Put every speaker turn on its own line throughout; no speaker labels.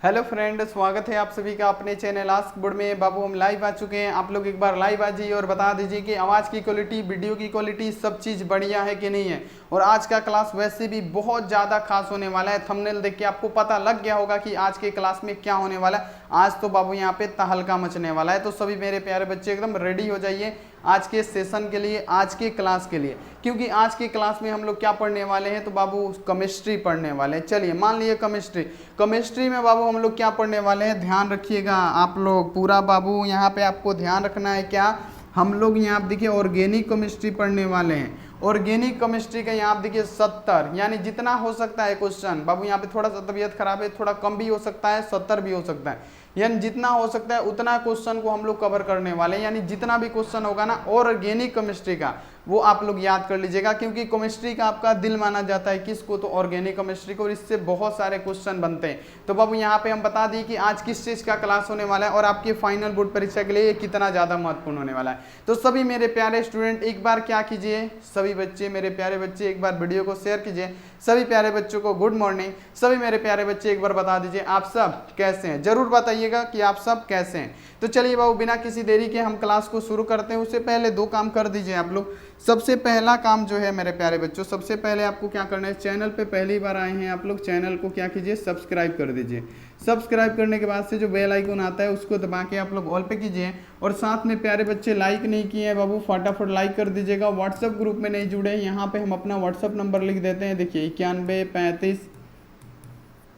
Hello friend, स्वागत है आप सभी का अपने चैनल आस्क बोर्ड में। बाबू हम लाइव आ चुके हैं। आप लोग एक बार लाइव आ जाइए और बता दीजिए कि आवाज़ की क्वालिटी, वीडियो की क्वालिटी सब चीज़ बढ़िया है कि नहीं है। और आज का क्लास वैसे भी बहुत ज़्यादा खास होने वाला है। थंबनेल देख के आपको पता लग गया होगा कि आज के क्लास में क्या होने वाला है। आज तो बाबू यहाँ पे तहलका मचने वाला है। तो सभी मेरे प्यारे बच्चे एकदम रेडी हो जाइए आज के सेशन के लिए, आज के क्लास के लिए, क्योंकि आज के क्लास में हम लोग क्या पढ़ने वाले हैं। तो बाबू केमिस्ट्री पढ़ने वाले हैं। चलिए मान लिए केमिस्ट्री में बाबू हम लोग क्या पढ़ने वाले हैं, ध्यान रखिएगा आप लोग पूरा। बाबू यहाँ पे आपको ध्यान रखना है क्या, हम लोग यहाँ आप देखिए ऑर्गेनिक केमिस्ट्री पढ़ने वाले हैं। ऑर्गेनिक केमिस्ट्री का यहाँ आप देखिए 70, यानी जितना हो सकता है क्वेश्चन। बाबू यहाँ पे थोड़ा सा तबीयत खराब है, थोड़ा कम भी हो सकता है, 70 भी हो सकता है। यानी जितना हो सकता है उतना क्वेश्चन को हम लोग कवर करने वाले हैं। यानी जितना भी क्वेश्चन होगा ना ऑर्गेनिक केमिस्ट्री का, वो आप लोग याद कर लीजिएगा, क्योंकि केमिस्ट्री का आपका दिल माना जाता है किसको, तो ऑर्गेनिक केमिस्ट्री को। और इससे बहुत सारे क्वेश्चन बनते हैं। तो बाबू यहाँ पे हम बता दिए कि आज किस चीज़ का क्लास होने वाला है और आपके फाइनल बोर्ड परीक्षा के लिए कितना ज़्यादा महत्वपूर्ण होने वाला है। तो सभी मेरे प्यारे स्टूडेंट एक बार क्या कीजिए, सभी बच्चे, मेरे प्यारे बच्चे एक बार वीडियो को शेयर कीजिए। सभी प्यारे बच्चों को गुड मॉर्निंग। सभी मेरे प्यारे बच्चे एक बार बता दीजिए आप सब कैसे हैं, जरूर बताइएगा कि आप सब कैसे हैं। तो चलिए बाबू बिना किसी देरी के हम क्लास को शुरू करते हैं। उससे पहले दो काम कर दीजिए आप लोग। सबसे पहला काम जो है मेरे प्यारे बच्चों, सबसे पहले आपको क्या करना है, चैनल पे पहली बार आए हैं आप लोग, चैनल को क्या कीजिए, सब्सक्राइब कर दीजिए। सब्सक्राइब करने के बाद से जो बेल आइकन आता है उसको दबा के आप लोग ऑल पे कीजिए। और साथ में प्यारे बच्चे लाइक नहीं किए हैं बाबू, फटाफट लाइक कर दीजिएगा। व्हाट्सअप ग्रुप में नहीं जुड़े, यहाँ पे हम अपना व्हाट्सअप नंबर लिख देते हैं, देखिए 91 35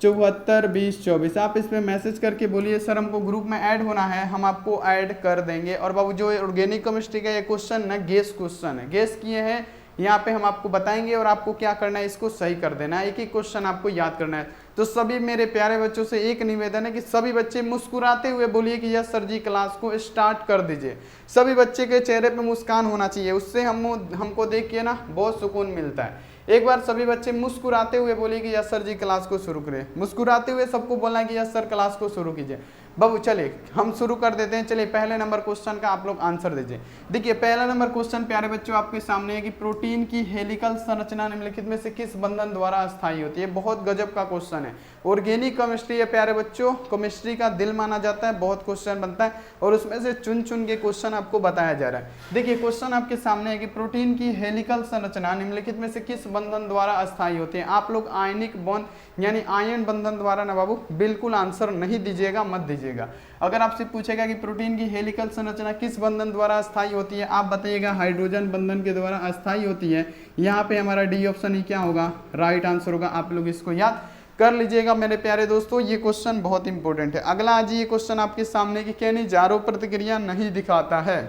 74 20 24। आप इस पर मैसेज करके बोलिए सर हमको ग्रुप में ऐड होना है, हम आपको ऐड कर देंगे। और बाबू जो ऑर्गेनिक केमिस्ट्री का ये क्वेश्चन ना गेस क्वेश्चन है, गेस किए हैं यहाँ पे हम आपको बताएंगे और आपको क्या करना है, इसको सही कर देना है। एक ही क्वेश्चन आपको याद करना है। तो सभी मेरे प्यारे बच्चों से एक निवेदन है कि सभी बच्चे मुस्कुराते हुए बोलिए कि यस सर जी क्लास को स्टार्ट कर दीजिए। सभी बच्चे के चेहरे पे मुस्कान होना चाहिए, उससे हमको देख के ना बहुत सुकून मिलता है। एक बार सभी बच्चे मुस्कुराते हुए बोलिए कि यस सर जी क्लास को शुरू करें। मुस्कुराते हुए सबको बोलना है कि यस सर क्लास को शुरू कीजिए। बाबू चलिए हम शुरू कर देते हैं। चलिए पहले नंबर क्वेश्चन का आप लोग आंसर दीजिए। देखिए पहला नंबर क्वेश्चन प्यारे बच्चों आपके सामने है कि प्रोटीन की हेलिकल संरचना निम्नलिखित में से किस बंधन द्वारा अस्थायी होती है। बहुत गजब का क्वेश्चन है। ऑर्गेनिक केमिस्ट्री है प्यारे बच्चों, केमिस्ट्री का दिल माना जाता है, बहुत क्वेश्चन बनता है और उसमें से चुन चुन के क्वेश्चन आपको बताया जा रहा है। देखिए क्वेश्चन आपके सामने है कि प्रोटीन की हेलिकल संरचना निम्नलिखित में से किस बंधन द्वारा अस्थायी होती है। आप लोग आयनिक बॉन्ड यानी आयन बंधन द्वारा ना बाबू बिल्कुल आंसर नहीं दीजिएगा, मत दीजिएगा। अगर आपसे पूछेगा कि प्रोटीन की हेलिकल संरचना किस बंधन द्वारा अस्थायी होती है, आप बताइएगा हाइड्रोजन बंधन के द्वारा अस्थायी होती है। यहाँ पे हमारा डी ऑप्शन ही क्या होगा, राइट आंसर होगा। आप लोग इसको याद कर लीजिएगा मेरे प्यारे दोस्तों, ये क्वेश्चन बहुत इंपॉर्टेंट है। अगला आज ये क्वेश्चन आपके सामने की कैनी जारो प्रतिक्रिया नहीं दिखाता है,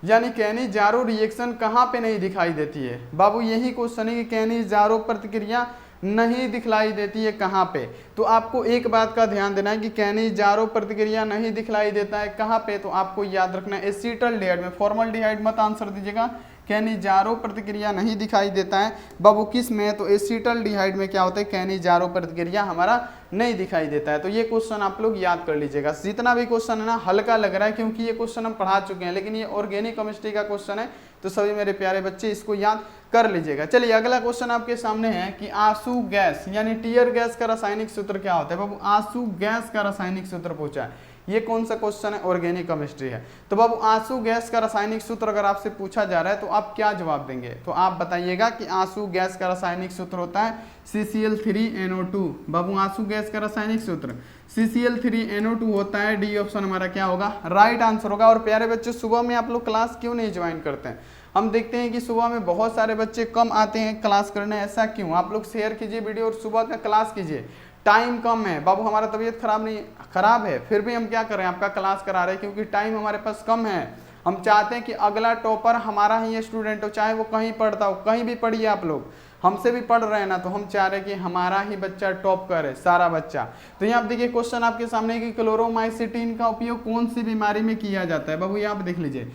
यानी कैनी जारो रिएक्शन कहाँ पे नहीं दिखाई देती है। बाबू यही क्वेश्चन है कि कैनी जारो प्रतिक्रिया नहीं दिखलाई देती है कहाँ पे। तो आपको एक बात का ध्यान देना है कि कैनी जारो प्रतिक्रिया नहीं दिखलाई देता है कहाँ पे, तो आपको याद रखना है एसीटल्डिहाइड में। फॉर्मल्डिहाइड मत आंसर दीजिएगा। कैनी जारो प्रतिक्रिया नहीं दिखाई देता है बाबू किस में, तो एसीटल्डिहाइड में क्या होता है, कैनी जारो प्रतिक्रिया हमारा नहीं दिखाई देता है। तो ये क्वेश्चन आप लोग याद कर लीजिएगा। जितना भी क्वेश्चन है ना हल्का लग रहा है क्योंकि ये क्वेश्चन हम पढ़ा चुके हैं, लेकिन ये ऑर्गेनिक केमिस्ट्री का क्वेश्चन है। तो सभी मेरे प्यारे बच्चे इसको याद कर लीजिएगा। चलिए अगला क्वेश्चन आपके सामने है कि आंसू गैस यानी टीयर गैस का रासायनिक सूत्र क्या होता है। बाबू आंसू गैस का रासायनिक सूत्र पूछा है। ये कौन सा क्वेश्चन है, ऑर्गेनिक केमिस्ट्री है। तो बाबू आंसू गैस का रासायनिक सूत्र अगर आपसे पूछा जा रहा है तो आप क्या जवाब देंगे, तो आप बताइएगा कि आंसू गैस का रासायनिक सूत्र होता है CCl3NO2। बाबू आंसू गैस का रासायनिक सूत्र CCl3NO2 होता है। डी ऑप्शन हमारा क्या होगा, राइट आंसर होगा। और प्यारे बच्चे सुबह में आप लोग क्लास क्यों नहीं ज्वाइन करते हैं, हम देखते हैं कि सुबह में बहुत सारे बच्चे कम आते हैं क्लास करने, ऐसा क्यों। आप लोग शेयर कीजिए वीडियो और सुबह का क्लास कीजिए। टाइम कम है बाबू, हमारा तबीयत खराब है फिर भी हम क्या कर रहे हैं, आपका क्लास करा रहे हैं क्योंकि टाइम हमारे पास कम है। हम चाहते हैं कि अगला टॉपर हमारा ही स्टूडेंट हो, चाहे वो कहीं पढ़ता हो, कहीं भी पढ़िए आप लोग, हमसे भी पढ़ रहे हैं ना, तो हम चाह रहे हैं कि हमारा ही बच्चा टॉप करे, सारा बच्चा। तो यहाँ आप देखिए क्वेश्चन आपके सामने कि क्लोरोमाइसिटिन का उपयोग कौन सी बीमारी में किया जाता है। बाबू यहाँ पे देख लीजिए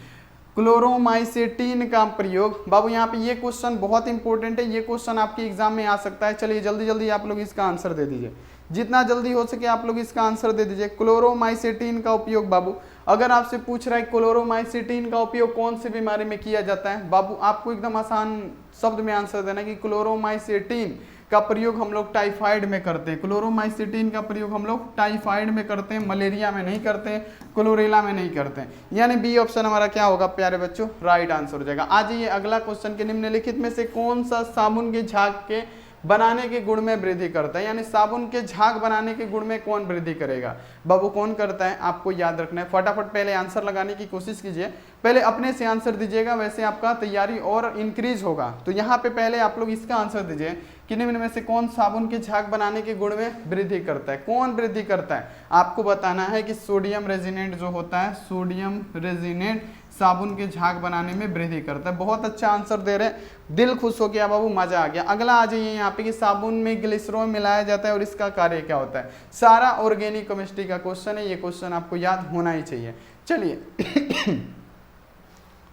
क्लोरोमाइसिटिन का प्रयोग। बाबू यहाँ पे ये क्वेश्चन बहुत इंपॉर्टेंट है, ये क्वेश्चन आपके एग्जाम में आ सकता है। चलिए जल्दी जल्दी आप लोग इसका आंसर दे दीजिए। जितना जल्दी हो सके आप लोग इसका आंसर दे दीजिए। क्लोरोमाइसेटिन का उपयोग बाबू, अगर आपसे पूछ रहा है क्लोरोमाइसेटिन का उपयोग कौन सी बीमारी में किया जाता है, बाबू आपको एकदम आसान शब्द में आंसर देना कि क्लोरोमाइसेटिन का प्रयोग हम लोग टाइफाइड में करते हैं। क्लोरोमाइसेटिन का प्रयोग हम लोग टाइफाइड में करते हैं, मलेरिया में नहीं करते हैं, क्लोरेला में नहीं करते हैं। यानी बी ऑप्शन हमारा क्या होगा प्यारे बच्चों, राइट आंसर हो जाएगा। आज ये अगला क्वेश्चन के निम्नलिखित में से कौन सा साबुन के झाग के बनाने के गुण में वृद्धि करता है, यानी साबुन के झाग बनाने के गुण में कौन वृद्धि करेगा, बाबू कौन करता है, आपको याद रखना है। फटाफट पहले आंसर लगाने की कोशिश कीजिए, पहले अपने से आंसर दीजिएगा, वैसे आपका तैयारी और इंक्रीज होगा। तो यहाँ पे पहले आप लोग इसका आंसर दीजिए कि निम्न में से कौन साबुन के झाग बनाने के गुण में वृद्धि करता है, कौन वृद्धि करता है, आपको बताना है कि सोडियम रेजिनेंट जो होता है, सोडियम रेजिनेंट साबुन के झाग बनाने में वृद्धि करता है। बहुत अच्छा आंसर दे रहे हैं, दिल खुश हो गया बाबू, मजा आ गया। अगला आ जाइए यहाँ पे कि साबुन में ग्लिसरॉल मिलाया जाता है और इसका कार्य क्या होता है। सारा ऑर्गेनिक केमिस्ट्री का क्वेश्चन है, ये क्वेश्चन आपको याद होना ही चाहिए। चलिए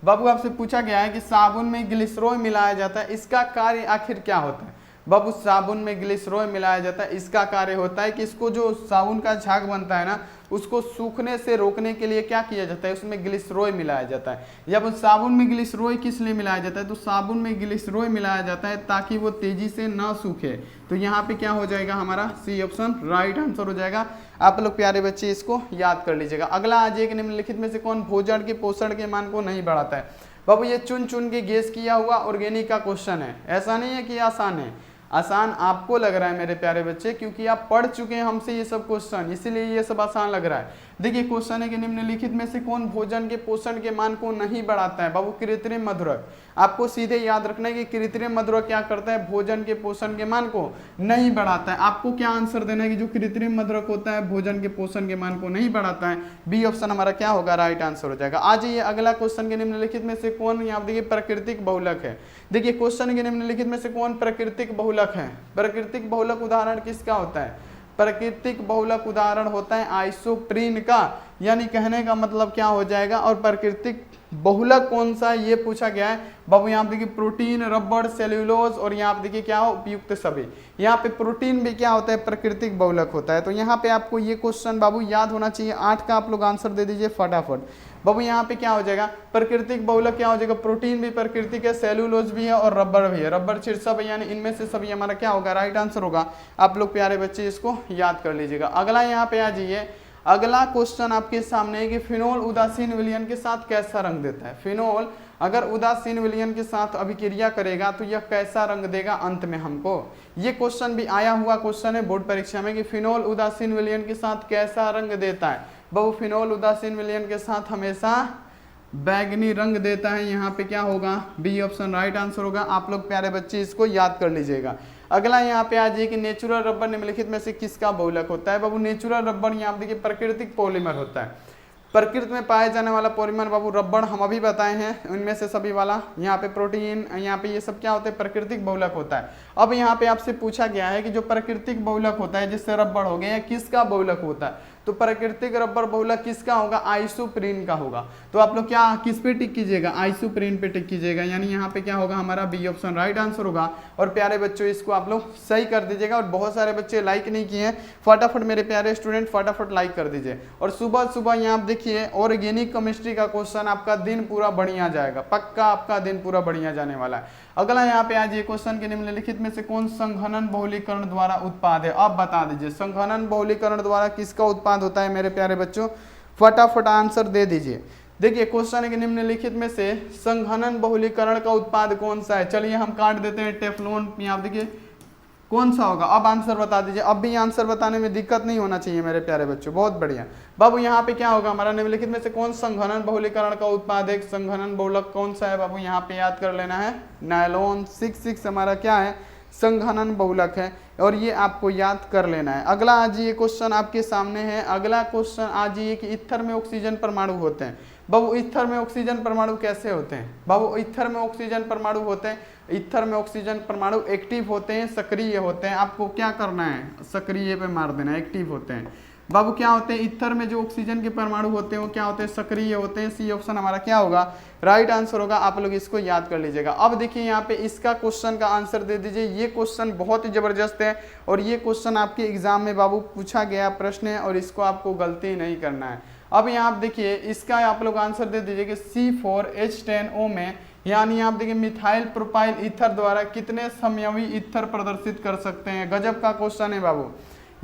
बाबू आपसे पूछा गया है कि साबुन में ग्लिसरॉल मिलाया जाता है, इसका कार्य आखिर क्या होता है। बाबू साबुन में ग्लिसरॉल मिलाया जाता है, इसका कार्य होता है कि इसको जो साबुन का झाग बनता है ना, उसको सूखने से रोकने के लिए क्या किया जाता है, उसमें ग्लिसरॉल मिलाया जाता है। जब साबुन में ग्लिसरॉल किस लिए मिलाया जाता है, तो साबुन में ग्लिसरॉल मिलाया जाता है ताकि वो तेजी से ना सूखे। तो यहाँ पे क्या हो जाएगा हमारा सी ऑप्शन राइट आंसर हो जाएगा। आप लोग प्यारे बच्चे इसको याद कर लीजिएगा। अगला आ जाएगा निम्नलिखित में से कौन भोजन के पोषण के मान को नहीं बढ़ाता है। बाबू ये चुन चुन के गेस किया हुआ ऑर्गेनिक का क्वेश्चन है, ऐसा नहीं है कि आसान है। आसान आपको लग रहा है मेरे प्यारे बच्चे, क्योंकि आप पढ़ चुके हैं हमसे ये सब क्वेश्चन, इसीलिए ये सब आसान लग रहा है। देखिए क्वेश्चन है कि निम्नलिखित में से कौन भोजन के पोषण के मान को नहीं बढ़ाता है। बाबू कृत्रिम मधुरक, आपको सीधे याद रखना है कि कृत्रिम मधुरक क्या करता है, भोजन के पोषण के मान को नहीं बढ़ाता है। आपको क्या आंसर देना है कि जो कृत्रिम मधुरक होता है भोजन के पोषण के मान को नहीं बढ़ाता है। बी ऑप्शन हमारा क्या होगा, राइट आंसर हो जाएगा। आज ये अगला क्वेश्चन के निम्नलिखित में से कौन, यहाँ देखिए प्राकृतिक बहुलक है। देखिए क्वेश्चन के निम्नलिखित में से कौन प्राकृतिक बहुलक है। प्राकृतिक बहुलक उदाहरण किसका होता है, प्राकृतिक बहुलक उदाहरण होता है आइसोप्रीन का, यानी कहने का मतलब क्या हो जाएगा। और प्राकृतिक बहुलक कौन सा है ये पूछा गया है। बाबू यहाँ पे देखिए प्रोटीन, रबड़, सेल्यूलोज और यहाँ पे देखिए क्या हो उपयुक्त सभी। यहाँ पे प्रोटीन भी क्या होता है, प्राकृतिक बहुलक होता है। तो यहाँ पे आपको ये क्वेश्चन बाबू याद होना चाहिए। 8 का आप लोग आंसर दे दीजिए फटाफट। बाबू यहाँ पे क्या हो जाएगा, प्राकृतिक बहुलक क्या हो जाएगा, प्रोटीन भी प्राकृतिक है, सेल्यूलोज भी है और रबड़ भी है, रबड़ शीर्षक है, यानी इनमें से सभी हमारा क्या होगा, राइट आंसर होगा। आप लोग प्यारे बच्चे इसको याद कर लीजिएगा। अगला यहाँ पे आ जाइए, अगला क्वेश्चन आपके सामने है कि फिनोल उदासीन विलयन के साथ कैसा रंग देता है। फिनोल अगर उदासीन विलयन के साथ अभिक्रिया करेगा तो यह कैसा रंग देगा अंत में हमको। ये क्वेश्चन भी आया हुआ क्वेश्चन है बोर्ड परीक्षा में कि फिनोल उदासीन विलयन के साथ कैसा रंग देता है। बहु फिनोल उदासीन विलयन के साथ हमेशा बैगनी रंग देता है। यहाँ पे क्या होगा, बी ऑप्शन राइट आंसर होगा। आप लोग प्यारे बच्चे इसको याद कर लीजिएगा। अगला यहाँ पे आ जाइए कि नेचुरल रबर निम्नलिखित में से किसका बहुलक होता है। बाबू नेचुरल रबर यहाँ पे देखिए प्राकृतिक पॉलीमर होता है, प्रकृति में पाए जाने वाला पॉलीमर बाबू रबड़ हम अभी बताए हैं, उनमें से सभी वाला। यहाँ पे प्रोटीन, यहाँ पे ये सब क्या होता है, प्राकृतिक बहुलक होता है। अब यहाँ पे आपसे पूछा गया है कि जो प्राकृतिक बहुलक होता है जिससे रबड़ हो गया, किसका बहुलक होता है। तो प्राकृतिक रबर बहुलक किसका होगा, आइसोप्रीन का होगा। तो आप लोग क्या किस पे टिक कीजिएगा, आइसोप्रीन पे टिक कीजिएगा, यानी यहाँ पे क्या होगा हमारा बी ऑप्शन राइट आंसर होगा। और प्यारे बच्चों इसको आप लोग सही कर दीजिएगा। और बहुत सारे बच्चे लाइक नहीं किए हैं, फटाफट मेरे प्यारे स्टूडेंट फटाफट लाइक कर दीजिए। और सुबह सुबह यहाँ देखिए ऑर्गेनिक केमिस्ट्री का क्वेश्चन, आपका दिन पूरा बढ़िया जाएगा, पक्का आपका दिन पूरा बढ़िया जाने वाला है। अगला यहाँ पे आज ये क्वेश्चन के निम्नलिखित में से कौन संघनन बहुलीकरण द्वारा उत्पाद है। आप बता दीजिए संघनन बहुलीकरण द्वारा किसका उत्पाद होता है मेरे प्यारे बच्चों, फटाफट आंसर दे दीजिए। देखिए क्वेश्चन के निम्नलिखित में से संघनन बहुलीकरण का उत्पाद कौन सा है। चलिए हम काट देते हैं टेफ्लॉन। यहाँ देखिए कौन सा होगा, अब आंसर बता दीजिए। अब भी आंसर बताने में दिक्कत नहीं होना चाहिए मेरे प्यारे बच्चों, बहुत बढ़िया। बाबू यहाँ पे क्या होगा हमारा, निम्नलिखित में से कौन संघनन बहुलीकरण का उत्पाद है। संघनन बहुलक कौन सा है बाबू, यहाँ पे याद कर लेना है, नायलॉन 66 हमारा क्या है, संघनन बहुलक है। और ये आपको याद कर लेना है। अगला आज ये क्वेश्चन आपके सामने है। अगला क्वेश्चन आज ये कि ईथर में ऑक्सीजन परमाणु होते हैं। बाबू ईथर में ऑक्सीजन परमाणु कैसे होते हैं। बाबू ईथर में ऑक्सीजन परमाणु होते हैं, ईथर में ऑक्सीजन परमाणु एक्टिव होते हैं, सक्रिय होते हैं। आपको क्या करना है, सक्रिय पे मार देना, एक्टिव होते हैं। बाबू क्या होते हैं, ईथर में जो ऑक्सीजन के परमाणु होते हैं वो क्या होते हैं, सक्रिय होते हैं। सी ऑप्शन हमारा क्या होगा, राइट आंसर होगा। आप लोग इसको याद कर लीजिएगा। अब देखिए यहाँ पे इसका क्वेश्चन का आंसर दे दीजिए। ये क्वेश्चन बहुत ही जबरदस्त है और ये क्वेश्चन आपके एग्जाम में बाबू पूछा गया प्रश्न है और इसको आपको गलती नहीं करना है। अब यहाँ आप देखिए इसका आप लोग आंसर दे दीजिए कि C4H10O में, यानी आप देखिए मिथाइल प्रोपाइल ईथर द्वारा कितने समयावी ईथर प्रदर्शित कर सकते हैं। गजब का क्वेश्चन है बाबू।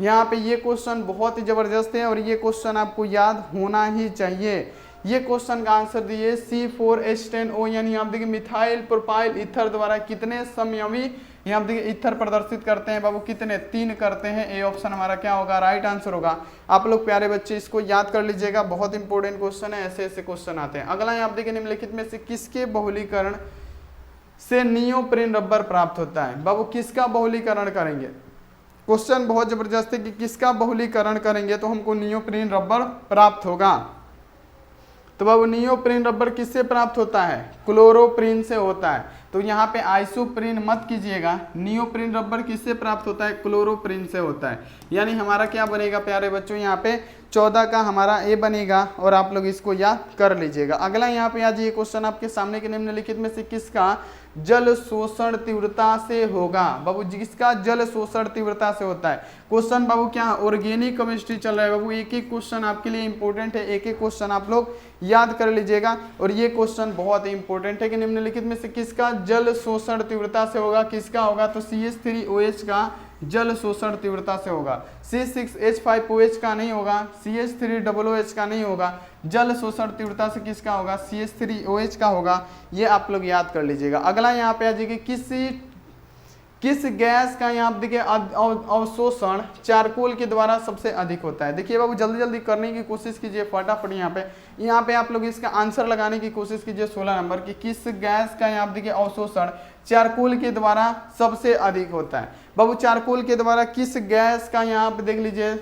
यहाँ पे ये क्वेश्चन बहुत ही जबरदस्त है और ये क्वेश्चन आपको याद होना ही चाहिए। ये क्वेश्चन का आंसर दिए C4H10O, यानी आप देखिए मिथाइल प्रोपाइल ईथर द्वारा कितने समयावी यहाँ आप देखिए ईथर प्रदर्शित करते हैं बाबू, कितने, 3 करते हैं। ए ऑप्शन हमारा क्या होगा, राइट आंसर होगा। आप लोग प्यारे बच्चे इसको याद कर लीजिएगा, बहुत इंपॉर्टेंट क्वेश्चन है, ऐसे ऐसे क्वेश्चन आते हैं। अगला यहाँ आप देखिए निम्नलिखित में से किसके बहुलीकरण से नियोप्रीन रबर प्राप्त होता है। बाबू किसका बहुलीकरण करेंगे, क्वेश्चन बहुत जबरदस्त है कि किसका बहुलीकरण करेंगे तो हमको नियोप्रीन रबर प्राप्त होगा। तो बाबू नियोप्रीन रबर किससे प्राप्त होता है, क्लोरोप्रीन से होता है। तो यहाँ पे आइसोप्रीन मत कीजिएगा, नियोप्रीन रबर किससे प्राप्त होता है, क्लोरोप्रीन से होता है। यानी हमारा क्या बनेगा प्यारे बच्चों, यहाँ पे 14 का हमारा ए बनेगा और आप लोग इसको याद कर लीजिएगा। अगला यहाँ पे आज ये क्वेश्चन आपके सामने के निम्नलिखित में से किसका जल शोषण तीव्रता से होगा। बाबू जिसका जल शोषण तीव्रता से होता है। क्वेश्चन बाबू क्या ऑर्गेनिक केमिस्ट्री चल रहा है बाबू, एक एक क्वेश्चन आपके लिए इंपॉर्टेंट है, एक एक क्वेश्चन आप लोग याद कर लीजिएगा। और ये क्वेश्चन बहुत ही इंपॉर्टेंट है कि निम्नलिखित में से किसका जल शोषण तीव्रता से होगा, किसका होगा तो CH3OH का जल शोषण तीव्रता से होगा। C6H5OH का नहीं होगा, CH3OOH का नहीं होगा। जल शोषण तीव्रता से किसका होगा, CH3OH का होगा। ये आप लोग याद कर लीजिएगा। अगला यहाँ पे आ जाइए किस गैस का यहाँ देखिए अवशोषण चारकोल के द्वारा सबसे अधिक होता है। देखिए बाबू जल्दी जल्दी करने की कोशिश कीजिए फटाफट। यहाँ पे आप लोग इसका आंसर लगाने की कोशिश कीजिए 16 नंबर की। किस गैस का यहाँ देखिए अवशोषण चारकोल के द्वारा सबसे अधिक होता है। बाबू चारकोल के द्वारा किस गैस का यहाँ पे देख लीजिए,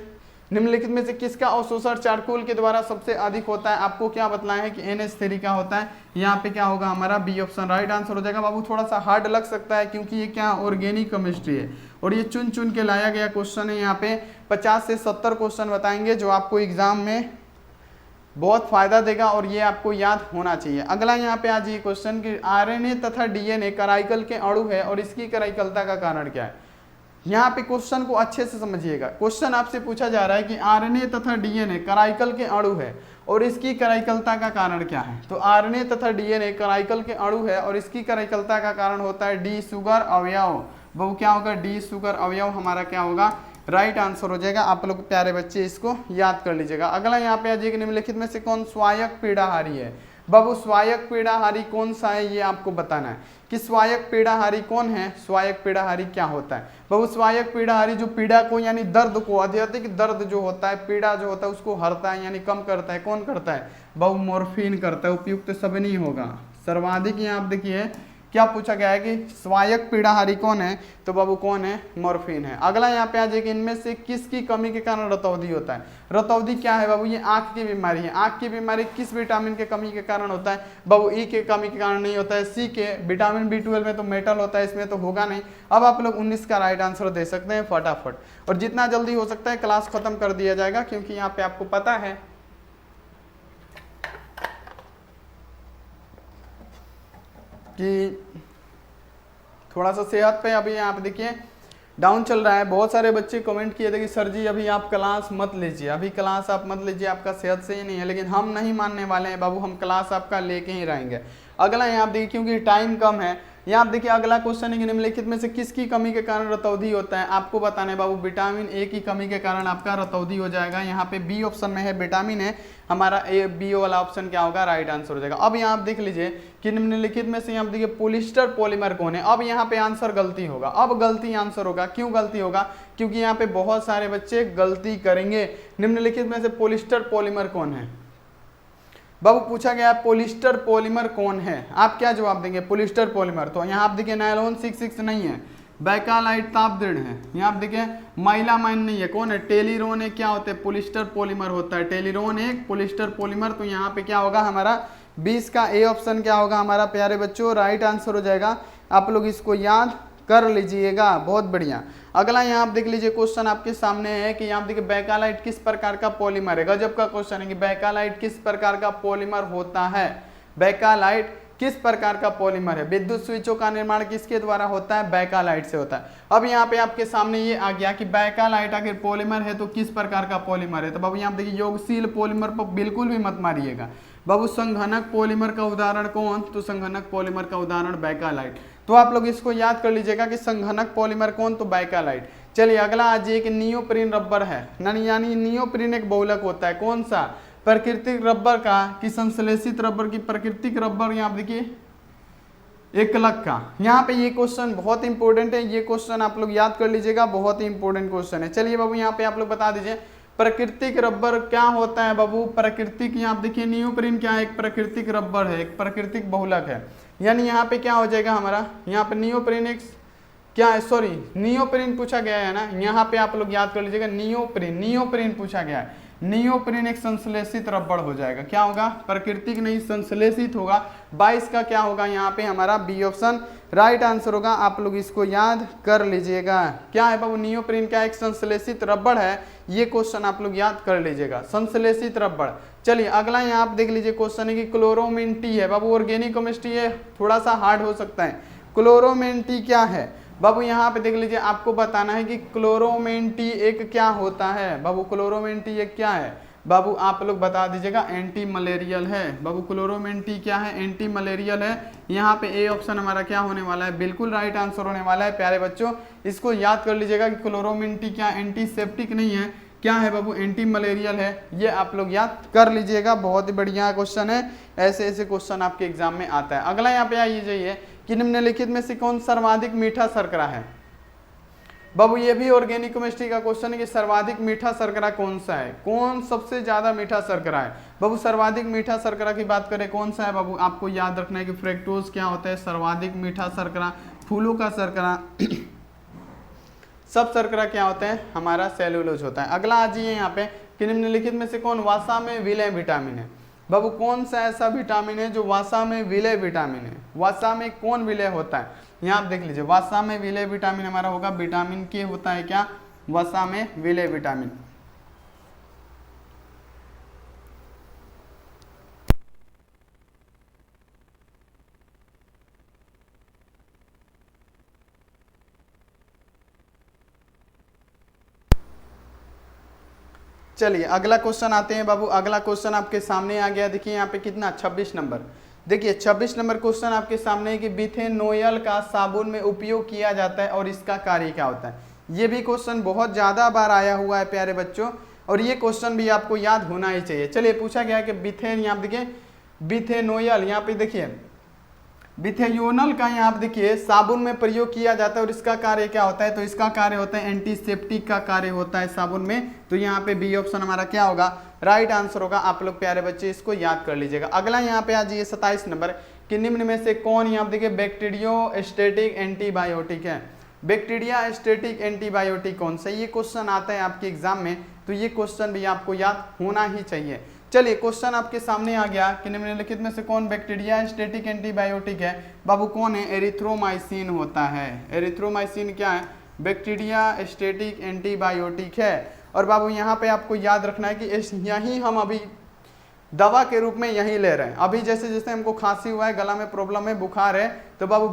निम्नलिखित में से किसका अवशोषण चारकोल के द्वारा सबसे अधिक होता है। आपको क्या बतलाया है कि NH3 का होता है। यहाँ पे क्या होगा हमारा बी ऑप्शन राइट आंसर हो जाएगा। बाबू थोड़ा सा हार्ड लग सकता है क्योंकि ये क्या ऑर्गेनिक केमिस्ट्री है और ये चुन चुन के लाया गया क्वेश्चन है। यहाँ पे 50 से 70 क्वेश्चन बताएंगे जो आपको एग्जाम में बहुत फायदा देगा और ये आपको याद होना चाहिए। अगला यहाँ पे आज ये क्वेश्चन कि RNA तथा DNA कराइकल के अणु है और इसकी कराइकलता का कारण क्या है। यहाँ पे क्वेश्चन को अच्छे से समझिएगा। क्वेश्चन आपसे पूछा जा रहा है कि RNA तथा DNA कराइकल के अणु है और इसकी कराइकलता का कारण क्या है। तो RNA तथा DNA कराइकल के अणु है और इसकी कराइकलता का कारण होता है डी शुगर अवयव। वो क्या होगा, डी शुगर अवयव हमारा क्या होगा, राइट आंसर हो जाएगा। आप लोग प्यारे बच्चे इसको याद कर लीजिएगा। अगला यहाँ पे आ जाइए निम्नलिखित में से कौन स्वायक पीड़ाहारी है। बाबू स्वायक पीड़ाहारी कौन सा है ये आपको बताना है कि स्वायक पीड़ाहारी कौन है, स्वायक पीड़ाहारी क्या होता है। बाबू स्वायक पीड़ाहारी जो पीड़ा को यानी दर्द को, अत्यधिक दर्द जो होता है, पीड़ा जो होता है उसको हरता है यानी कम करता है। कौन करता है बाबू, मॉर्फिन करता है। उपयुक्त सब नहीं होगा, सर्वाधिक यहाँ आप देखिए क्या पूछा गया है कि स्वायक पीड़ाहारी कौन है, तो बाबू कौन है, मॉर्फिन है। अगला यहाँ पे आ जाएगा इनमें से किसकी कमी के कारण रतौंधी होता है। रतौंधी क्या है बाबू, ये आंख की बीमारी है। आंख की बीमारी किस विटामिन के कमी के कारण होता है बाबू, ई के कमी के कारण नहीं होता है, सी के, विटामिन B12 में तो मेटल होता है, इसमें तो होगा नहीं। अब आप लोग 19 का राइट आंसर दे सकते हैं फटाफट और जितना जल्दी हो सकता है क्लास खत्म कर दिया जाएगा क्योंकि यहाँ पे आपको पता है कि थोड़ा सा सेहत पे अभी यहाँ पे देखिए डाउन चल रहा है। बहुत सारे बच्चे कमेंट किए थे कि सर जी अभी आप क्लास मत लीजिए, अभी क्लास आप मत लीजिए, आपका सेहत सही नहीं है। लेकिन हम नहीं मानने वाले हैं बाबू, हम क्लास आपका लेके ही रहेंगे। अगला यहाँ देखिए क्योंकि टाइम कम है, यहाँ देखिए अगला क्वेश्चन है कि निम्नलिखित में से किसकी कमी के कारण रतौंधी होता है। आपको बताना है बाबू, विटामिन ए की कमी के कारण आपका रतौंधी हो जाएगा। यहाँ पे बी ऑप्शन में है विटामिन ए, हमारा ए बी वाला ऑप्शन क्या होगा, राइट आंसर हो जाएगा। अब यहाँ आप देख लीजिए कि निम्नलिखित में से यहाँ देखिए पॉलिस्टर पॉलीमर कौन है। अब यहाँ पे आंसर गलती होगा, अब गलती आंसर होगा। क्यों गलती होगा, क्योंकि यहाँ पे बहुत सारे बच्चे गलती करेंगे। निम्नलिखित में से पॉलिस्टर पॉलीमर कौन है बाबू, पूछा गया पॉलिस्टर पॉलीमर कौन है, आप क्या जवाब देंगे, पॉलिस्टर पॉलीमर। तो यहाँ आप देखिए नायलॉन 6 नहीं है, बैकालाइट ताप दृढ़ है। यहाँ आप देखिए माइलामाइन नहीं है, कौन है, टेलीरोन एक क्या होता है, पॉलिस्टर पॉलीमर होता है। टेलीरोन एक पॉलिस्टर पॉलीमर। तो यहाँ पे क्या होगा हमारा 20 का ए ऑप्शन क्या होगा हमारा प्यारे बच्चों, राइट आंसर हो जाएगा। आप लोग इसको याद कर लीजिएगा। बहुत बढ़िया। अगला यहाँ आप देख लीजिए क्वेश्चन आपके सामने है कि यहाँ देखिए बेकालाइट किस प्रकार का पॉलीमर है। गजब का क्वेश्चन है कि बेकालाइट किस प्रकार का पॉलीमर होता है। बेकालाइट किस प्रकार का पॉलीमर है। विद्युत स्विचों का निर्माण किसके द्वारा होता है, बेकालाइट से होता है। अब यहाँ पे आपके सामने ये आ गया कि बेकालाइट अगर पॉलीमर है तो किस प्रकार का पॉलीमर है। तो बाबू यहाँ देखिए योगशील पॉलीमर पर बिल्कुल भी मत मारिएगा। बाबू संघनक पॉलीमर का उदाहरण कौन, तो संघनक पॉलीमर का उदाहरण बेकालाइट। तो आप लोग इसको याद कर लीजिएगा कि संघनक पॉलीमर कौन, तो बेकालाइट। चलिए अगला आज एक नियोप्रीन रबर है, यानी नियोप्रीन एक बहुलक होता है। कौन सा, प्राकृतिक रबर का कि संश्लेषित रबर की। प्राकृतिक रबर यहाँ देखिए एकलक का। यहाँ पे ये क्वेश्चन बहुत इंपॉर्टेंट है, ये क्वेश्चन आप लोग याद कर लीजिएगा, बहुत ही इंपॉर्टेंट क्वेश्चन है। चलिए बाबू यहाँ पे आप लोग बता दीजिए प्राकृतिक रबर क्या होता है। बाबू प्राकृतिक, यहाँ देखिए नियोप्रीन क्या है, एक प्राकृतिक रबर है, एक प्राकृतिक बहुलक है। यानी यहाँ पे क्या हो जाएगा हमारा, यहाँ पे नियोप्रीन एक क्या है, सॉरी नियोप्रीन पूछा गया है ना, यहाँ पे आप लोग याद कर लीजिएगा नियोप्रीन, नियोप्रीन पूछा गया है। नियोप्रीन एक संश्लेषित रबर हो जाएगा। क्या होगा, प्राकृतिक नहीं संश्लेषित होगा। 22 का क्या होगा यहाँ पे हमारा बी ऑप्शन राइट आंसर होगा। आप लोग इसको याद कर लीजिएगा। क्या है बाबू, नियोप्रीन क्या एक संश्लेषित रबर है। ये क्वेश्चन आप लोग याद कर लीजिएगा, संश्लेषित रबर। चलिए अगला यहाँ आप देख लीजिए क्वेश्चन है कि क्लोरोमिन टी है। बाबू ऑर्गेनिक केमिस्ट्री है, थोड़ा सा हार्ड हो सकता है। क्लोरोमिन टी क्या है बाबू, यहाँ पे देख लीजिए आपको बताना है कि क्लोरोमिन टी एक क्या होता है। बाबू क्लोरोमिन टी एक क्या है, बाबू आप लोग बता दीजिएगा, एंटी मलेरियल है। बाबू क्लोरोमिन टी क्या है, एंटी मलेरियल है। यहाँ पे ए ऑप्शन हमारा क्या होने वाला है, बिल्कुल राइट आंसर होने वाला है। प्यारे बच्चों इसको याद कर लीजिएगा कि क्लोरोमिन टी क्या एंटीसेप्टिक नहीं है, क्या है बाबू, एंटी मलेरियल है। ये आप लोग याद कर लीजिएगा, बहुत ही बढ़िया क्वेश्चन है। ऐसे ऐसे क्वेश्चन आपके एग्जाम में आता है। अगला यहाँ पे आइए जाइए कि निम्नलिखित में से कौन सर्वाधिक मीठा शर्करा है। बाबू ये भी ऑर्गेनिक केमिस्ट्री का क्वेश्चन है कि सर्वाधिक मीठा शर्करा कौन सा है, कौन सबसे ज्यादा मीठा शर्करा है। बाबू सर्वाधिक मीठा शर्करा की बात करें कौन सा है बाबू, आपको याद रखना है कि फ्रैक्टोज क्या होता है, सर्वाधिक मीठा शर्करा, फूलों का शर्करा सब शर्करा क्या होता है हमारा, सेलुलोज होता है। अगला आ जाइए यहाँ पे कि निम्नलिखित में से कौन वसा में विलय विटामिन है। बाबू कौन सा ऐसा विटामिन है जो वसा में विलय विटामिन है, वसा में कौन विलय होता है। यहाँ आप देख लीजिए वसा में विलय विटामिन हमारा होगा विटामिन के होता है क्या, वसा में विलय विटामिन। चलिए अगला क्वेश्चन आते हैं बाबू। अगला क्वेश्चन आपके सामने आ गया, देखिए यहाँ पे कितना 26 नंबर। देखिए 26 नंबर क्वेश्चन आपके सामने है कि बिथेनोयल का साबुन में उपयोग किया जाता है और इसका कार्य क्या होता है। ये भी क्वेश्चन बहुत ज्यादा बार आया हुआ है प्यारे बच्चों, और ये क्वेश्चन भी आपको याद होना ही चाहिए। चलिए पूछा गया है कि बिथेन, यहाँ देखिए बिथेनोयल, यहाँ पे देखिए बिथेनोल का यहाँ देखिए साबुन में प्रयोग किया जाता है और इसका कार्य क्या होता है, तो इसका कार्य होता है एंटीसेप्टिक का कार्य होता है साबुन में। तो यहाँ पे बी ऑप्शन हमारा क्या होगा, राइट आंसर होगा। आप लोग प्यारे बच्चे इसको याद कर लीजिएगा। अगला यहाँ पे आ जाइए 27 नंबर कि निम्न में से कौन, यहाँ देखिए बैक्टीरियोस्टेटिक एंटीबायोटिक है। बैक्टीरिया स्टेटिक एंटीबायोटिक कौन सा, ये क्वेश्चन आता है आपके एग्जाम में, तो ये क्वेश्चन भी आपको याद होना ही चाहिए। चलिए क्वेश्चन आपके सामने आ गया कि निम्नलिखित में से कौन बैक्टीरिया स्टेटिक एंटीबायोटिक है। बाबू कौन है, एरिथ्रोमाइसिन होता है। एरिथ्रोमाइसिन क्या है, बैक्टीरिया स्टेटिक एंटीबायोटिक है। और बाबू यहाँ पे आपको याद रखना है कि यही हम अभी दवा के रूप में यही ले रहे हैं। अभी जैसे जैसे हमको खांसी हुआ है, गला में प्रॉब्लम है, बुखार है, तो बाबू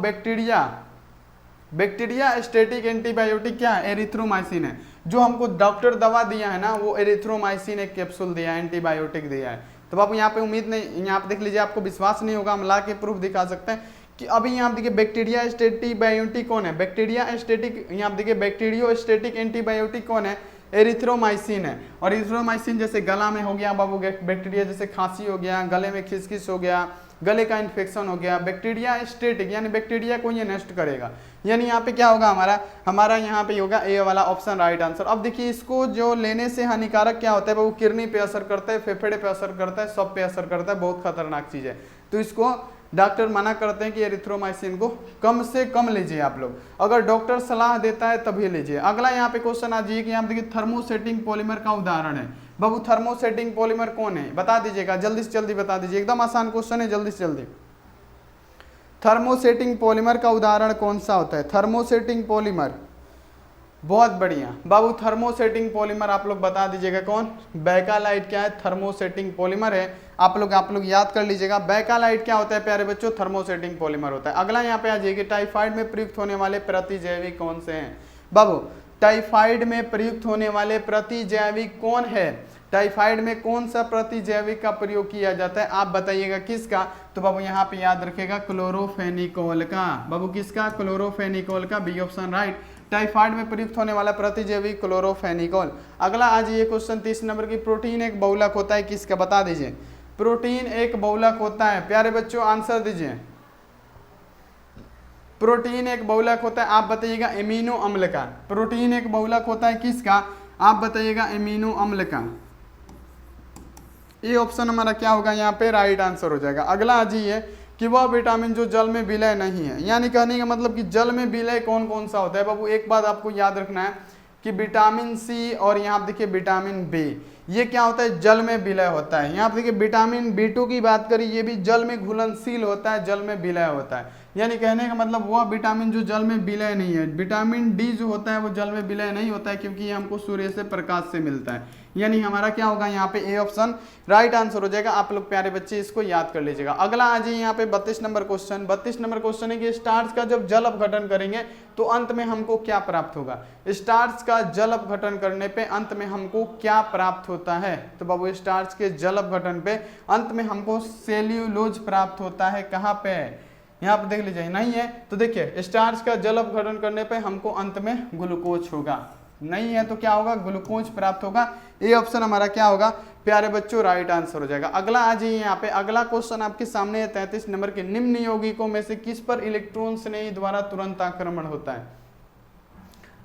बैक्टीरिया स्टेटिक एंटीबायोटिक क्या है, एरिथ्रोमाइसिन है। जो हमको डॉक्टर दवा दिया है ना, वो एरिथ्रोमाइसिन एक कैप्सूल दिया है, एंटीबायोटिक दिया है। तो बाबू यहाँ पे उम्मीद नहीं, यहाँ पे देख लीजिए आपको विश्वास नहीं होगा, हम ला के प्रूफ दिखा सकते हैं कि अभी यहाँ देखिए बैक्टीरिया स्टेटिक बायोटिक कौन है, बैक्टीरिया स्टेटिक, यहाँ देखिए बैक्टीरियो स्टेटिक एंटीबायोटिक कौन है, एरिथ्रोमाइसिन है। और एरिथ्रोमाइसिन जैसे गला में हो गया बाबू बैक्टीरिया, जैसे खांसी हो गया, गले में खिसखिस हो गया, गले का इन्फेक्शन हो गया, बैक्टीरिया स्टेटिक यानी बैक्टीरिया को ये नष्ट करेगा। यानी यहाँ पे क्या होगा हमारा यहाँ पे होगा ए वाला ऑप्शन राइट आंसर। अब देखिए इसको जो लेने से हानिकारक क्या होता है, वो किडनी पे असर करता है, फेफड़े पे असर करता है, सब पे असर करता है, बहुत खतरनाक चीज है। तो इसको डॉक्टर मना करते हैं कि एरिथ्रोमाइसिन को कम से कम लीजिए आप लोग, अगर डॉक्टर सलाह देता है तभी लीजिए। अगला यहाँ पे क्वेश्चन आ जाइए कि यहाँ देखिए थर्मोसेटिंग पॉलीमर का उदाहरण है। बाबू थर्मोसेटिंग पॉलीमर कौन है, बता दीजिएगा, जल्दी से जल्दी बता दीजिए, एकदम आसान क्वेश्चन है, जल्दी से जल्दी। थर्मोसेटिंग पॉलीमर का उदाहरण कौन सा होता है? थर्मोसेटिंग पॉलीमर, बहुत बढ़िया बाबू। थर्मोसेटिंग पॉलीमर आप लोग बता दीजिएगा कौन? बैकालाइट क्या है? थर्मोसेटिंग पॉलीमर है। आप लोग याद कर लीजिएगा। बैकालाइट क्या होता है प्यारे बच्चों? थर्मोसेटिंग पॉलीमर होता है। अगला यहाँ पे आ जाइए, टाइफाइड में प्रयुक्त होने वाले प्रतिजैविक कौन से हैं? बाबू टाइफाइड में प्रयुक्त होने वाले प्रतिजैविक कौन है? टाइफाइड में कौन सा प्रतिजैविक का प्रयोग किया जाता है? आप बताइएगा किसका? तो बाबू यहाँ पे याद रखेगा क्लोरोफेनिकोल का। बाबू किसका? क्लोरोफेनिकोल का, बी ऑप्शन राइट। टाइफाइड में प्रयुक्त होने वाला प्रतिजैविक क्लोरोफेनिकोल। अगला आज ये क्वेश्चन 30 नंबर की, प्रोटीन एक बहुलक होता है किसका? बता दीजिए। प्रोटीन एक बहुलक होता है प्यारे बच्चों, आंसर दीजिए। प्रोटीन एक बहुलक होता है, आप बताइएगा एमिनो अम्ल का। प्रोटीन एक बहुलक होता है किसका? आप बताइएगा एमिनो अम्ल का। ये ऑप्शन हमारा क्या होगा? यहाँ पे राइट आंसर हो जाएगा। अगला आज ही है कि वह विटामिन जो जल में विलय नहीं है, यानी कहने का मतलब कि जल में विलय कौन कौन सा होता है? बाबू एक बात आपको याद रखना है कि विटामिन सी और यहाँ देखिए विटामिन बी, ये क्या होता है? जल में विलय होता है। यहाँ पर देखिए विटामिन B2 की बात करें, ये भी जल में घुलनशील होता है, जल में विलय होता है। यानी कहने का मतलब वह विटामिन जो जल में विलय नहीं है। विटामिन डी जो होता है वो जल में विलय नहीं होता है, क्योंकि ये हमको सूर्य से प्रकाश से मिलता है। यानी हमारा क्या होगा? यहाँ पे ए ऑप्शन राइट आंसर हो जाएगा। आप लोग प्यारे बच्चे इसको याद कर लीजिएगा। अगला आ जाइए यहाँ पे 32 नंबर क्वेश्चन। 32 नंबर क्वेश्चन है कि स्टार्च का जब जल अपघटन करेंगे तो अंत में हमको क्या प्राप्त होगा? स्टार्च का जल अपघटन करने पे अंत में हमको क्या प्राप्त होता है? तो बाबू स्टार्च के जल अपघटन पे अंत में हमको सेल्यूलोज प्राप्त होता है। कहाँ पे? यहाँ पे देख लीजिए, नहीं है तो देखिए स्टार्च का जल अपघटन करने पे हमको अंत में ग्लूकोज होगा, नहीं है तो क्या होगा? ग्लूकोज प्राप्त होगा। ये ऑप्शन हमारा क्या होगा प्यारे बच्चों? राइट आंसर हो जाएगा। अगला आ जाइए यहाँ पे, अगला क्वेश्चन आपके सामने है 33 नंबर के, निम्न यौगिकों में से किस पर इलेक्ट्रॉन स्नेही द्वारा तुरंत आक्रमण होता है?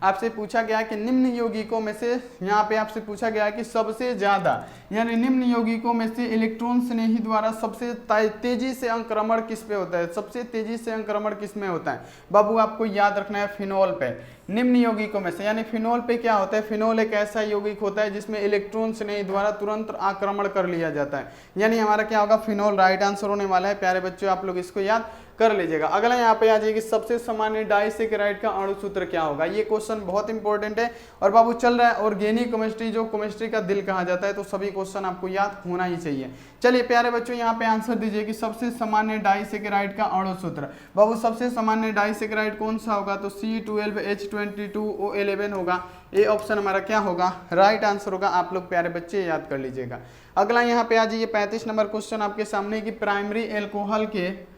आपसे पूछा गया कि निम्न यौगिकों में से, यहाँ पे आपसे पूछा गया कि सबसे ज्यादा, यानी निम्न यौगिकों में से इलेक्ट्रॉन स्नेही द्वारा सबसे तेजी से अंक्रमण किस पे होता है? सबसे तेजी से अंक्रमण किस में होता है? बाबू आपको याद रखना है फिनोल पे। निम्न यौगिकों में से यानी फिनोल पे क्या होता है? फिनोल एक ऐसा यौगिक होता है जिसमें इलेक्ट्रॉन स्नेही द्वारा तुरंत आक्रमण कर लिया जाता है। यानी हमारा क्या होगा? फिनोल राइट आंसर होने वाला है। प्यारे बच्चों आप लोग इसको याद कर लीजिएगा। अगला यहाँ पे आ जाएगी, सबसे सामान्य डाइसैकेराइड का अणु सूत्र क्या होगा? ये क्वेश्चन बहुत इंपॉर्टेंट है। और बाबू चल रहा है ऑर्गेनिक केमिस्ट्री, जो केमिस्ट्री का दिल कहा जाता है, तो सभी क्वेश्चन आपको याद होना ही चाहिए। चलिए प्यारे बच्चों यहाँ पे आंसर दीजिए कि सबसे सामान्य डाइसैकेराइड का अणु सूत्र। बाबू सबसे सामान्य डाइसैकेराइड कौन सा होगा? तो C12H22O11 होगा। ये ऑप्शन हमारा क्या होगा? राइट आंसर होगा। आप लोग प्यारे बच्चे याद कर लीजिएगा। अगला यहाँ पे आ जाइए 35 नंबर क्वेश्चन आपके सामने की, प्राइमरी एल्कोहल के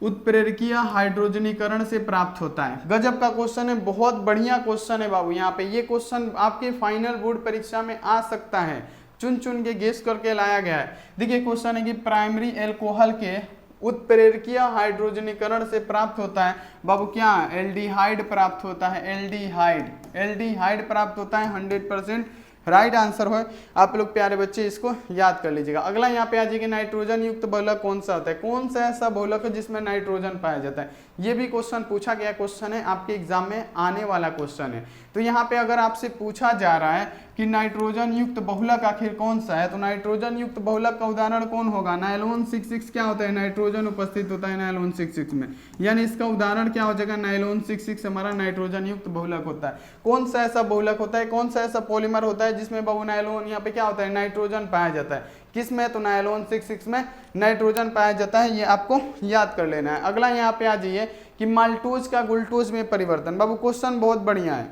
उत्प्रेरकीय हाइड्रोजनीकरण से प्राप्त होता है। गजब का क्वेश्चन है, बहुत बढ़िया क्वेश्चन है बाबू। यहाँ पे ये क्वेश्चन आपके फाइनल बोर्ड परीक्षा में आ सकता है, चुन चुन के गेस करके लाया गया है। देखिए क्वेश्चन है कि प्राइमरी एल्कोहल के उत्प्रेरकीय हाइड्रोजनीकरण से प्राप्त होता है बाबू क्या? एल्डिहाइड प्राप्त होता है। एल्डिहाइड प्राप्त होता है 100% राइट आंसर है। आप लोग प्यारे बच्चे इसको याद कर लीजिएगा। अगला यहाँ पे आ जाएगा, नाइट्रोजन युक्त बहुलक कौन सा होता है? कौन सा ऐसा बहुलक है जिसमें नाइट्रोजन पाया जाता है? ये भी क्वेश्चन पूछा गया क्वेश्चन है, आपके एग्जाम में आने वाला क्वेश्चन है। तो यहाँ पे अगर आपसे पूछा जा रहा है कि नाइट्रोजन युक्त बहुलक आखिर कौन सा है, तो नाइट्रोजन युक्त बहुलक का उदाहरण कौन होगा? नायलॉन 66 क्या होता है? नाइट्रोजन उपस्थित होता है नायलॉन 66 में, यानी इसका उदाहरण क्या हो जाएगा? नायलॉन 66 हमारा नाइट्रोजन युक्त बहुलक होता है। कौन सा ऐसा बहुलक होता है, कौन सा ऐसा पॉलीमर होता है जिसमें बाबू नायलॉन यहाँ पे क्या होता है? नाइट्रोजन पाया जाता है। किस में? तो नायलॉन 66 में नाइट्रोजन पाया जाता है। ये आपको याद कर लेना है। अगला यहाँ पे आ जाइए कि माल्टोज का ग्लूकोज में परिवर्तन। बाबू क्वेश्चन बहुत बढ़िया है।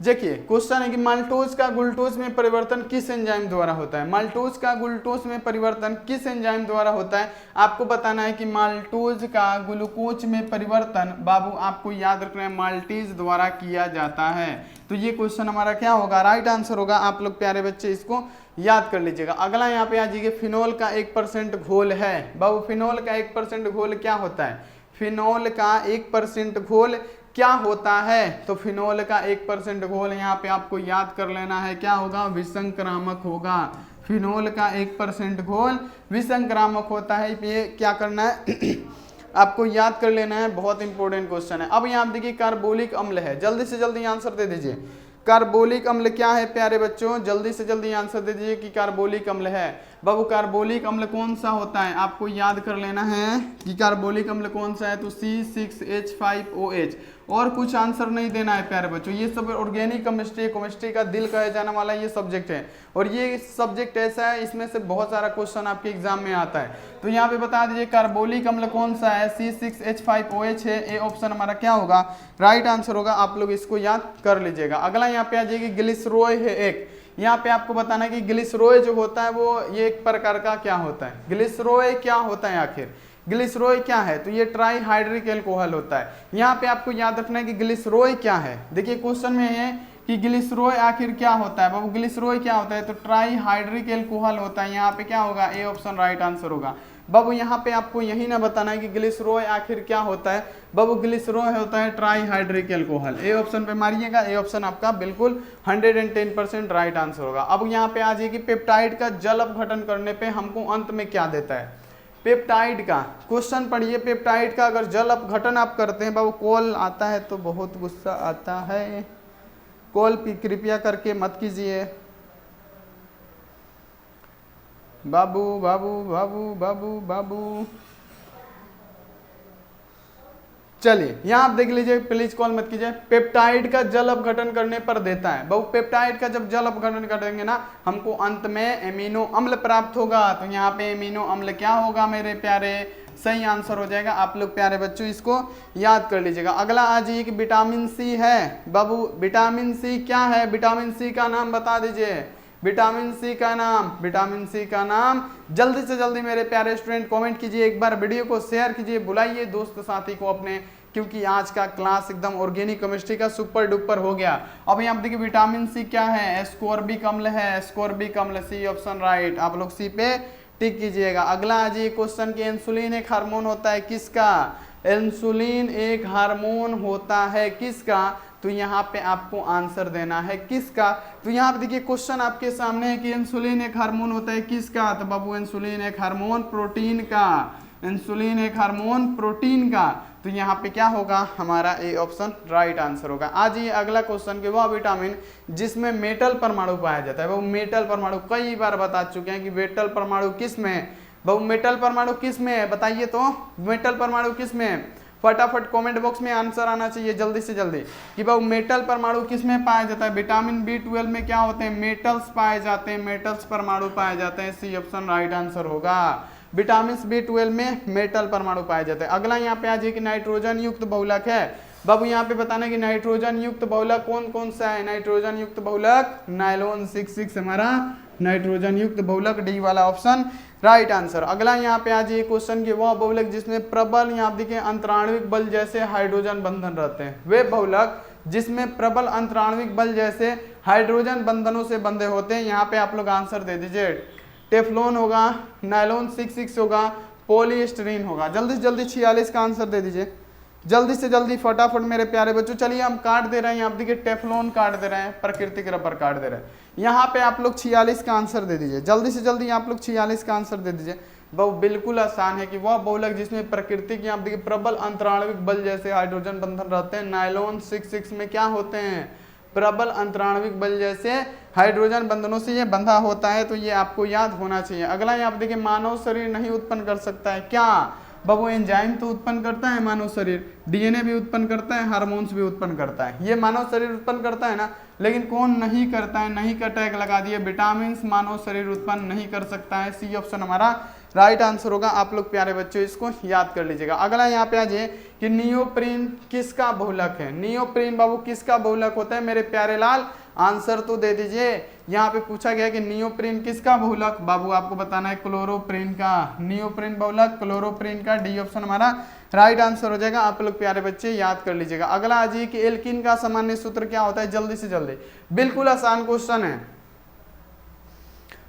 देखिए क्वेश्चन है कि माल्टोज का ग्लूकोज में परिवर्तन किस एंजाइम द्वारा होता है? माल्टोज का ग्लूकोज में परिवर्तन किस एंजाइम द्वारा होता है? आपको बताना है कि माल्टोज का ग्लूकोज में परिवर्तन बाबू आपको याद रखना है माल्टेज द्वारा किया जाता है। तो ये क्वेश्चन हमारा क्या होगा? राइट आंसर होगा। आप लोग प्यारे बच्चे इसको याद कर लीजिएगा। अगला यहाँ पे आ जाइए, फिनोल का 1% घोल है। बाबू फिनोल का 1% घोल क्या होता है? फिनोल का 1% घोल क्या होता है? तो फिनोल का 1% घोल यहाँ पे आपको याद कर लेना है, क्या होगा? विसंक्रामक होगा। फिनोल का 1% घोल विसंक्रामक होता है। ये क्या करना है? आपको याद कर लेना है, बहुत इंपॉर्टेंट क्वेश्चन है। अब यहाँ देखिए कार्बोलिक अम्ल है, जल्दी से जल्दी आंसर दे दीजिए। कार्बोलिक अम्ल क्या है प्यारे बच्चों? जल्दी से जल्दी आंसर दे दीजिए कि कार्बोलिक अम्ल है। बाबू कार्बोलिक अम्ल कौन सा होता है, आपको याद कर लेना है कि कार्बोलिक अम्ल कौन सा है, तो C6H5OH। और कुछ आंसर नहीं देना है प्यारे बच्चों। ये सब ऑर्गेनिक केमिस्ट्री का दिल कहे जाने वाला ये सब्जेक्ट है, और ये सब्जेक्ट ऐसा है इसमें से बहुत सारा क्वेश्चन आपके एग्जाम में आता है। तो यहाँ पे बता दीजिए कार्बोलिक अम्ल कौन सा है, C6H5OH है। ए ऑप्शन हमारा क्या होगा, राइट आंसर होगा। आप लोग इसको याद कर लीजिएगा। अगला यहाँ पे आ जाएगी ग्लिसरॉय है एक। यहाँ पे आपको बताना है कि ग्लिसरॉय जो होता है वो ये एक प्रकार का क्या होता है, ग्लिसरॉय क्या होता है, आखिर ग्लिसरॉय क्या है, तो ये ट्राई हाइड्रिक एल्कोहल होता है। यहाँ पे आपको याद रखना है कि ग्लिसरॉय क्या है। देखिए क्वेश्चन में है कि ग्लिसरॉय आखिर क्या होता है, बाबू ग्लिसरॉय क्या होता है, तो ट्राई हाइड्रिक एल्कोहल होता है। यहाँ पे क्या होगा, ए ऑप्शन राइट आंसर होगा। बाबू यहाँ पे आपको यही ना बताना है कि ग्लिसरॉय आखिर क्या होता है, बाबू ग्लिसरॉय होता है try hydric alcohol. A option पे मारिएगा, ए ऑप्शन आपका बिल्कुल 110% राइट आंसर होगा। अब यहाँ पे आ जाइए कि पेप्टाइड का जल अपघटन करने पे हमको अंत में क्या देता है, पेप्टाइड का क्वेश्चन पढ़िए। पेप्टाइड का अगर जल अपघटन आप करते हैं, बाबू कॉल आता है तो बहुत गुस्सा आता है, कॉल कृपया करके मत कीजिए। बाबू बाबू बाबू बाबू बाबू चलिए यहाँ आप देख लीजिए, प्लीज कॉल मत कीजिए। पेप्टाइड का जल अपघटन करने पर देता है, बहु पेप्टाइड का जब जल अपघटन करेंगे ना हमको अंत में एमिनो अम्ल प्राप्त होगा। तो यहाँ पे एमिनो अम्ल क्या होगा मेरे प्यारे, सही आंसर हो जाएगा। आप लोग प्यारे बच्चों इसको याद कर लीजिएगा। अगला आ जाइए कि विटामिन सी है। बाबू विटामिन सी क्या है, विटामिन सी का नाम बता दीजिए, विटामिन सी का नाम, विटामिन सी का नाम जल्दी से जल्दी मेरे प्यारे स्टूडेंट कमेंट कीजिए, एक बार वीडियो को शेयर कीजिए, बुलाइए दोस्त साथी को अपने, क्योंकि आज का क्लास एकदम ऑर्गेनिक केमिस्ट्री का सुपर डुपर हो गया। अब यहाँ देखिए विटामिन सी क्या है, एस्कोर्बिक अम्ल है, एस्कोर्बिक अम्ल, सी ऑप्शन राइट। आप लोग सी पे टिक कीजिएगा। अगला आ जाइए क्वेश्चन की, इंसुलिन एक हार्मोन होता है किसका, इंसुलिन एक हार्मोन होता है किसका, तो यहाँ पे आपको आंसर देना है किसका। तो यहाँ पे देखिए क्वेश्चन आपके सामने है कि इंसुलिन एक हार्मोन होता है किसका, तो बाबू इंसुलिन एक हार्मोन प्रोटीन का, इंसुलिन एक हार्मोन प्रोटीन का। तो यहाँ पे क्या होगा हमारा, ए ऑप्शन राइट आंसर होगा। आज ये अगला क्वेश्चन के, वह विटामिन जिसमें मेटल परमाणु पाया जाता है, वो मेटल परमाणु कई बार बता चुके हैं कि मेटल परमाणु किस में है, बहु मेटल परमाणु किस में है बताइए, तो मेटल परमाणु किस में है, फटाफट कमेंट बॉक्स में आंसर आना चाहिए जल्दी से जल्दी कि भाई मेटल परमाणु किस में पाया जाता है। विटामिन B12 में क्या होते हैं, मेटल्स पाए जाते हैं, मेटल्स परमाणु पाए जाते हैं, सी ऑप्शन राइट आंसर होगा। विटामिन B12 में मेटल परमाणु पाए जाते हैं। अगला यहाँ पे आ जाए कि नाइट्रोजन युक्त बहुलक है। बाबू यहाँ पे बताना कि नाइट्रोजन युक्त बहुलक कौन कौन सा है, नाइट्रोजन युक्त बहुलक नायलॉन 66 हमारा नाइट्रोजन युक्त बहुलक, डी वाला ऑप्शन राइट आंसर। अगला यहाँ पे आ जाइए क्वेश्चन की, वह बहुलक जिसमें प्रबल यहाँ देखिए अंतराणविक बल जैसे हाइड्रोजन बंधन रहते हैं, वे बहुलक जिसमें प्रबल अंतराणविक बल जैसे हाइड्रोजन बंधनों से बंधे होते हैं। यहाँ पे आप लोग आंसर दे दीजिए, टेफ्लॉन होगा, नायलॉन 66 होगा, पॉलीस्टीरीन होगा। जल्दी से जल्दी 46 का आंसर दे दीजिए, जल्दी से जल्दी फटाफट मेरे प्यारे बच्चों। चलिए हम काट दे रहे हैं, आप देखिए टेफ्लॉन काट दे रहे हैं, प्राकृतिक रबर काट दे रहे हैं। यहाँ पे आप लोग 46 का आंसर दे दीजिए, जल्दी से जल्दी आप लोग 46 का आंसर दे दीजिए। वो बिल्कुल आसान है कि वह बहुलक जिसमें प्राकृतिक यहाँ देखिए प्रबल अंतराणविक बल जैसे हाइड्रोजन बंधन रहते हैं, नायलॉन 66 में क्या होते हैं, प्रबल अंतराणविक बल जैसे हाइड्रोजन बंधनों से ये बंधा होता है। तो ये आपको याद होना चाहिए। अगला यहाँ पे देखिए मानव शरीर नहीं उत्पन्न कर सकता है क्या, बाबू एंजाइम तो उत्पन्न करता है मानव शरीर, डीएनए भी उत्पन्न करता है, हार्मोन्स भी उत्पन्न करता है, ये मानव शरीर उत्पन्न करता है ना। लेकिन कौन नहीं करता है, नहीं का टैग लगा दिए, विटामिन मानव शरीर उत्पन्न नहीं कर सकता है, सी ऑप्शन हमारा राइट आंसर होगा। आप लोग प्यारे बच्चों इसको याद कर लीजिएगा। अगला यहाँ पे आ जाइए कि नियोप्रीन किसका बहुलक है, नियोप्रीन बाबू किसका बहुलक होता है मेरे प्यारे लाल, आंसर तो दे दीजिए। यहाँ पे पूछा गया कि नियोप्रीन किसका बहुलक, बाबू आपको बताना है क्लोरोप्रीन का, नियोप्रीन बहुलक क्लोरोप्रीन का, डी ऑप्शन हमारा राइट आंसर हो जाएगा। आप लोग प्यारे बच्चे याद कर लीजिएगा। अगला आ जाइए कि एल्कीन का सामान्य सूत्र क्या होता है, जल्दी से जल्दी, बिल्कुल आसान क्वेश्चन है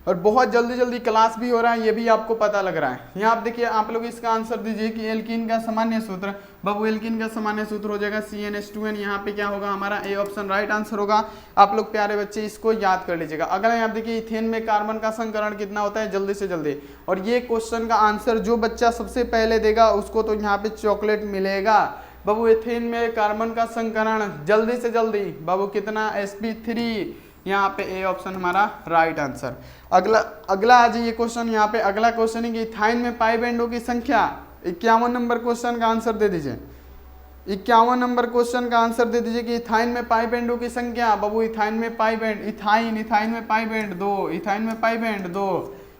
और बहुत जल्दी जल्दी क्लास भी हो रहा है, ये भी आपको पता लग रहा है। यहाँ आप देखिए, आप लोग इसका आंसर दीजिए कि एल्कीन का सामान्य सूत्र, बाबू एल्कीन का सामान्य सूत्र हो जाएगा CnH2n। यहाँ पे क्या होगा हमारा, ए ऑप्शन राइट आंसर होगा। आप लोग प्यारे बच्चे इसको याद कर लीजिएगा। अगला यहाँ देखिए इथेन में कार्बन का संकरण कितना होता है, जल्दी से जल्दी, और ये क्वेश्चन का आंसर जो बच्चा सबसे पहले देगा उसको तो यहाँ पे चॉकलेट मिलेगा। बाबू एथेन में कार्बन का संकरण जल्दी से जल्दी, बाबू कितना, sp3 यहाँ पे ए ऑप्शन हमारा राइट आंसर। अगला आ जाइए क्वेश्चन, यहाँ पे अगला क्वेश्चन है कि इथाइन में पाई बैंडों की संख्या। 51 नंबर क्वेश्चन का आंसर दे दीजिए। 51 नंबर क्वेश्चन का आंसर दे दीजिए कि इथाइन में पाई बैंडों की संख्या। बाबू इथाइन में पाई बैंड, इथाइन में पाई बैंड 2, इथाइन में पाई बैंड 2,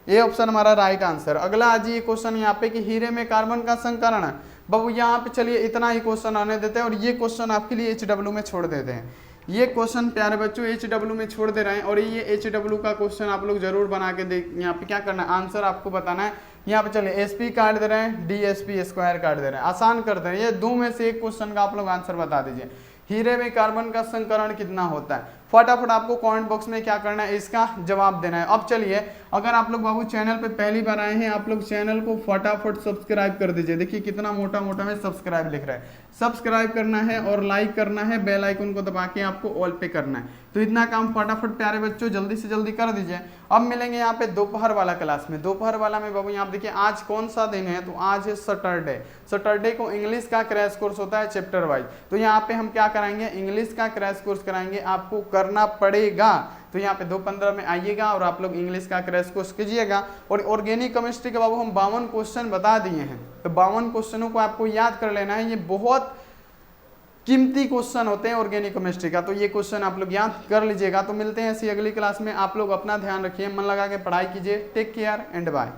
ये ऑप्शन हमारा राइट आंसर। अगला आ जाइए क्वेश्चन यहाँ पे कि हीरे में कार्बन का संकरण। बाबू यहाँ पे चलिए इतना ही क्वेश्चन आने देते हैं और ये क्वेश्चन आपके लिए HW में छोड़ देते हैं। ये क्वेश्चन प्यारे बच्चों HW में छोड़ दे रहे हैं और ये HW का क्वेश्चन आप लोग जरूर बना के देख। यहाँ पे क्या करना है, आंसर आपको बताना है। यहाँ पे चलिए SP काट दे रहे हैं, DSP स्क्वायर काट दे रहे हैं, आसान कर दे रहे हैं। ये दो में से एक क्वेश्चन का आप लोग आंसर बता दीजिए। हीरे में कार्बन का संकरण कितना होता है? फटाफट आपको कमेंट बॉक्स में क्या करना है, इसका जवाब देना है। अब चलिए, अगर आप लोग बाबू चैनल पे पहली बार आए हैं, आप लोग चैनल को फटाफट सब्सक्राइब कर दीजिए। देखिए कितना मोटा मोटा में सब्सक्राइब लिख रहा है। सब्सक्राइब करना है और लाइक करना है, बेल आइकन को दबा के आपको ऑल पे करना है। तो इतना काम फटाफट प्यारे बच्चों जल्दी से जल्दी कर दीजिए। अब मिलेंगे यहाँ पे दोपहर वाला क्लास में। दोपहर वाला में बाबू यहाँ देखिए आज कौन सा दिन है, तो आज है सैटरडे। सैटरडे को इंग्लिश का क्रैश कोर्स होता है चैप्टर वाइज। तो यहाँ पे हम क्या कराएंगे, इंग्लिश का क्रैश कोर्स कराएंगे, आपको करना पड़ेगा। तो यहाँ पे 2:15 में आइएगा और आप लोग इंग्लिश का क्रैश कोर्स कीजिएगा। और ऑर्गेनिक केमिस्ट्री के बाबू हम 52 क्वेश्चन बता दिए हैं, तो 52 क्वेश्चनों को आपको याद कर लेना है। ये बहुत कीमती क्वेश्चन होते हैं ऑर्गेनिक केमिस्ट्री का, तो ये क्वेश्चन आप लोग याद कर लीजिएगा। तो मिलते हैं ऐसी अगली क्लास में। आप लोग अपना ध्यान रखिए, मन लगा के पढ़ाई कीजिए। Take care and bye.